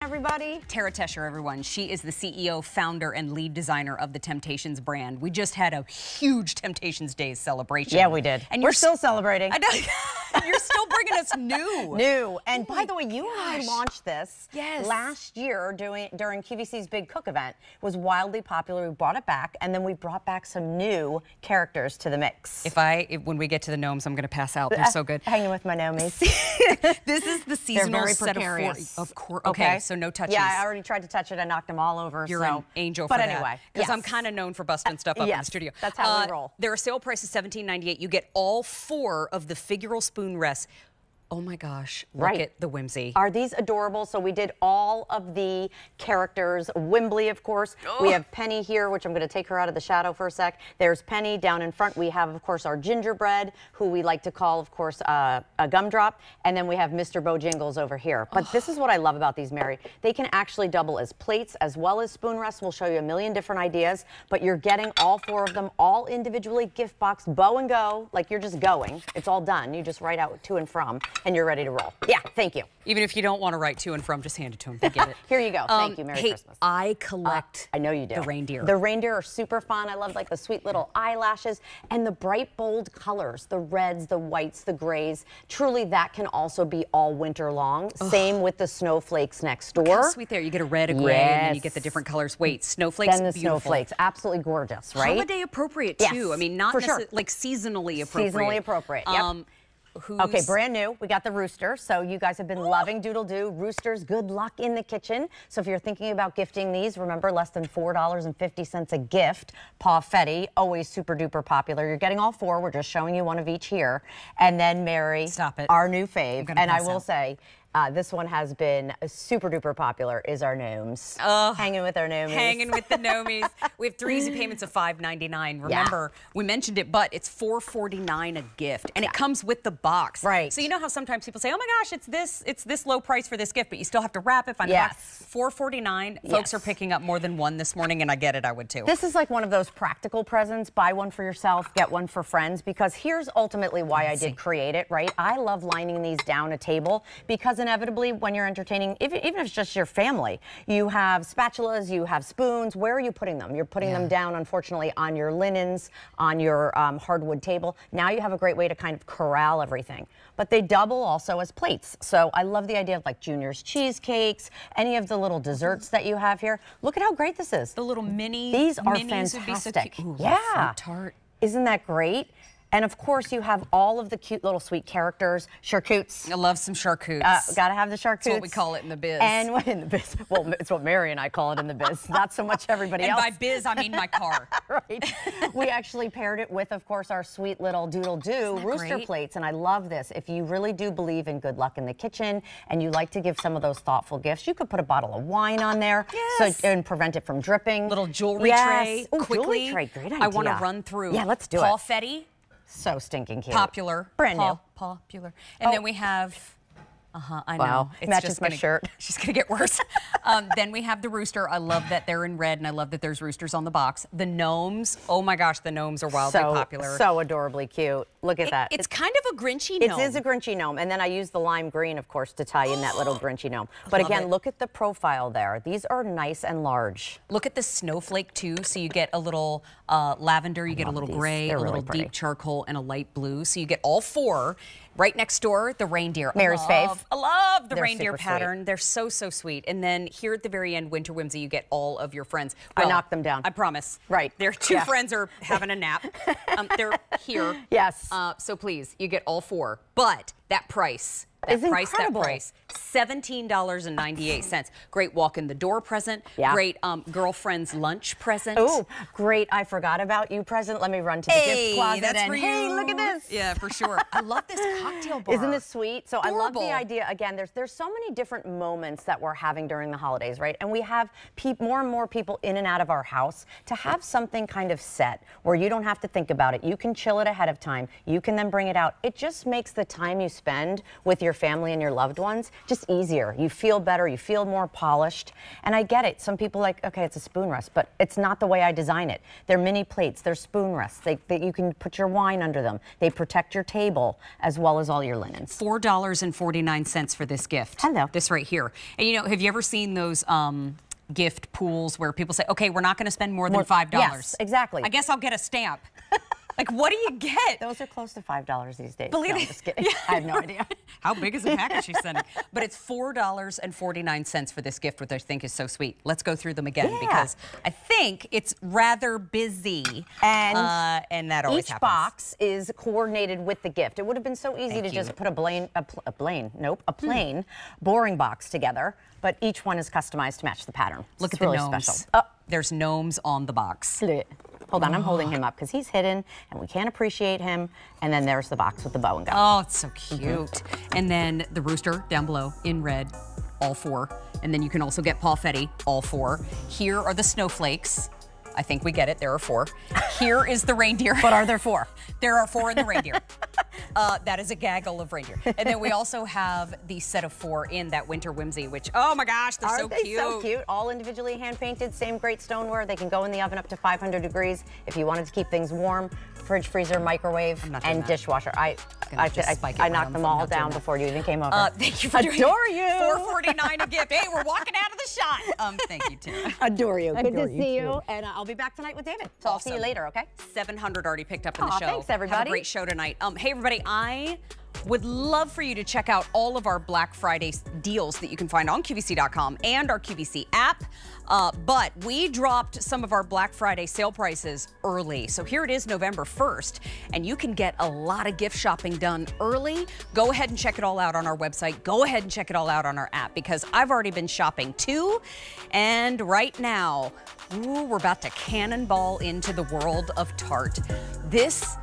Everybody. Tara Tescher, everyone. She is the CEO, founder, and lead designer of the Temp-tations brand. We just had a huge Temp-tations Days celebration. Yeah, we did. And we're still celebrating. I know. You're still bringing us new. New. And by the way, you and I launched this last year during QVC's Big Cook event. It was wildly popular. We brought it back, and then we brought back some new characters to the mix. When we get to the gnomes, I'm going to pass out. They're so good. Hanging with my gnomies. This is the seasonal set of course. Okay, so no touches. Yeah, I already tried to touch it. I knocked them all over. You're an angel for that. But anyway, because I'm kind of known for busting stuff up in the studio. That's how we roll. Their sale price is $17.98. You get all 4 of the Figural spoon rests. Oh my gosh, look at the whimsy. Are these adorable? So we did all of the characters. Wimbley, of course. We have Penny here, which I'm going to take her out of the shadow for a sec. There's Penny down in front. We have, of course, our gingerbread, who we like to call, of course, a gumdrop. And then we have Mr. Bojingles over here. But this is what I love about these, Mary. They can actually double as plates as well as spoon rests. We'll show you a million different ideas. But you're getting all 4 of them, all individually, gift box, bow and go. Like you're just going. It's all done. You just write out to and from. And you're ready to roll. Yeah, thank you. Even if you don't want to write to and from, just hand it to them. They get it. Here you go. Thank you. Merry Christmas. I collect I know you do. The reindeer. The reindeer are super fun. I love like the sweet little eyelashes and the bright, bold colors, the reds, the whites, the grays. Truly, that can also be all winter long. Same with the snowflakes next door. Look how sweet there. You get a red, a gray, and then you get the different colors. Wait, snowflakes, then the beautiful. Snowflakes, absolutely gorgeous, right? Holiday appropriate, too. Yes, I mean, not sure. like seasonally appropriate. Seasonally appropriate, yep. Okay, brand new. We got the rooster. So you guys have been loving Doodle Doo. Roosters, good luck in the kitchen. So if you're thinking about gifting these, remember less than $4.50 a gift. Pawfetti, always super duper popular. You're getting all 4. We're just showing you one of each here. And then Mary, stop it. Our new fave. And I will say, this one has been super duper popular, is our gnomes. Hanging with our gnomies. Hanging with the gnomies. We have 3 easy payments of $5.99. Remember, we mentioned it, but it's $4.49 a gift, and it comes with the box. Right. So you know how sometimes people say, "Oh my gosh, it's this low price for this gift," but you still have to wrap it, find the box. $4.49. Folks are picking up more than one this morning, and I get it. I would too. This is like one of those practical presents. Buy one for yourself, get one for friends, because here's ultimately why I did create it, right? I love lining these down a table because inevitably when you're entertaining, even if it's just your family, you have spatulas, you have spoons. Where are you putting them? You're putting them down, unfortunately, on your linens, on your hardwood table. Now you have a great way to kind of corral everything. But they double also as plates. So I love the idea of like Junior's cheesecakes, any of the little desserts that you have here. Look at how great this is. The little mini. These are fantastic. fantastic. Would be so cute. Ooh, yeah. Tart. Isn't that great? And of course, you have all of the cute little sweet characters. Charcutes. I love some charcutes. Gotta have the charcutes. That's what we call it in the biz. And in the biz, well, it's what Mary and I call it in the biz. Not so much everybody else. And by biz, I mean my car. Right. We actually paired it with, of course, our sweet little Doodle Doo rooster plates. And I love this. If you really do believe in good luck in the kitchen and you like to give some of those thoughtful gifts, you could put a bottle of wine on there and prevent it from dripping. Little jewelry tray. Ooh, quickly. Jewelry tray, great idea. I want to run through. Yeah, let's do it. Pawfetti. So stinking cute. Popular. Brand new. Popular. And then we have, I know. Wow. It's matches just my shirt. It's just going to get worse. Then we have the rooster. I love that they're in red, and I love that there's roosters on the box. The gnomes. Oh my gosh, the gnomes are wildly popular. So adorably cute. Look at that. It's kind of a Grinchy gnome. It is a Grinchy gnome. And then I use the lime green, of course, to tie in that little Grinchy gnome. But again, look at the profile there. These are nice and large. Look at the snowflake, too. So you get a little lavender, you get a little gray, a little deep charcoal, and a light blue. So you get all 4. Right next door, the reindeer. Mary's fave. I love the reindeer super pattern. Sweet. They're so, so sweet. And then here at the very end, Winter Whimsy, you get all of your friends. Well, I knocked them down. I promise. Right. Their 2 friends are having a nap. They're here. Yes. So please, you get all 4. But that price. That price, $17.98. Great walk in the door present. Great girlfriend's lunch present. Oh, great I forgot about you present. Let me run to the gift closet and hey, look at this. Yeah, for sure. I love this cocktail bar. Isn't this sweet? So adorable. I love the idea. Again, there's so many different moments that we're having during the holidays, right? And we have more and more people in and out of our house. To have something kind of set where you don't have to think about it. You can chill it ahead of time. You can then bring it out. It just makes the time you spend with your your family and your loved ones, just easier. You feel better, you feel more polished. And I get it. Some people like, okay, it's a spoon rest, but it's not the way I design it. They're mini plates, they're spoon rests. You can put your wine under them. They protect your table as well as all your linens. $4.49 for this gift. Hello. This right here. And you know, have you ever seen those gift pools where people say, okay, we're not going to spend more than $5? Yes, exactly. I guess I'll get a stamp. Like, what do you get? Those are close to $5 these days. Believe no, me. I'm just kidding. I have no idea. How big is the package she's sending? But it's $4.49 for this gift, which I think is so sweet. Let's go through them again because I think it's rather busy. And that always happens. Each box is coordinated with the gift. It would have been so easy to just put a plain boring box together, but each one is customized to match the pattern. Look at really the gnomes. Special. There's gnomes on the box. Hold on, I'm holding him up because he's hidden and we can't appreciate him. And then there's the box with the bow and gun. Oh, it's so cute. And then the rooster down below in red, all 4. And then you can also get Paw-Fetty, all 4. Here are the snowflakes. I think we get it. There are 4. Here is the reindeer. But are there 4? There are 4 in the reindeer. That is a gaggle of reindeer. And then we also have the set of 4 in that winter whimsy, which, oh my gosh, they're so cute. So cute? All individually hand painted, same great stoneware. They can go in the oven up to 500 degrees if you wanted to keep things warm. Fridge, freezer, microwave, and dishwasher. I knocked them all down before you even came over. Thank you for Adore you. $4.49 a gift. Hey, we're walking out of the shot. Thank you, too. Adore you. Good to see you. And I'll be back tonight with David. So I'll see you later, okay? 700 already picked up in the show. Thanks, everybody. Have a great show tonight. Hey, everybody, I would love for you to check out all of our Black Friday deals that you can find on QVC.com and our QVC app. But we dropped some of our Black Friday sale prices early. So here it is November 1st, and you can get a lot of gift shopping done early. Go ahead and check it all out on our website. Go ahead and check it all out on our app because I've already been shopping too. And right now, we're about to cannonball into the world of Tarte. This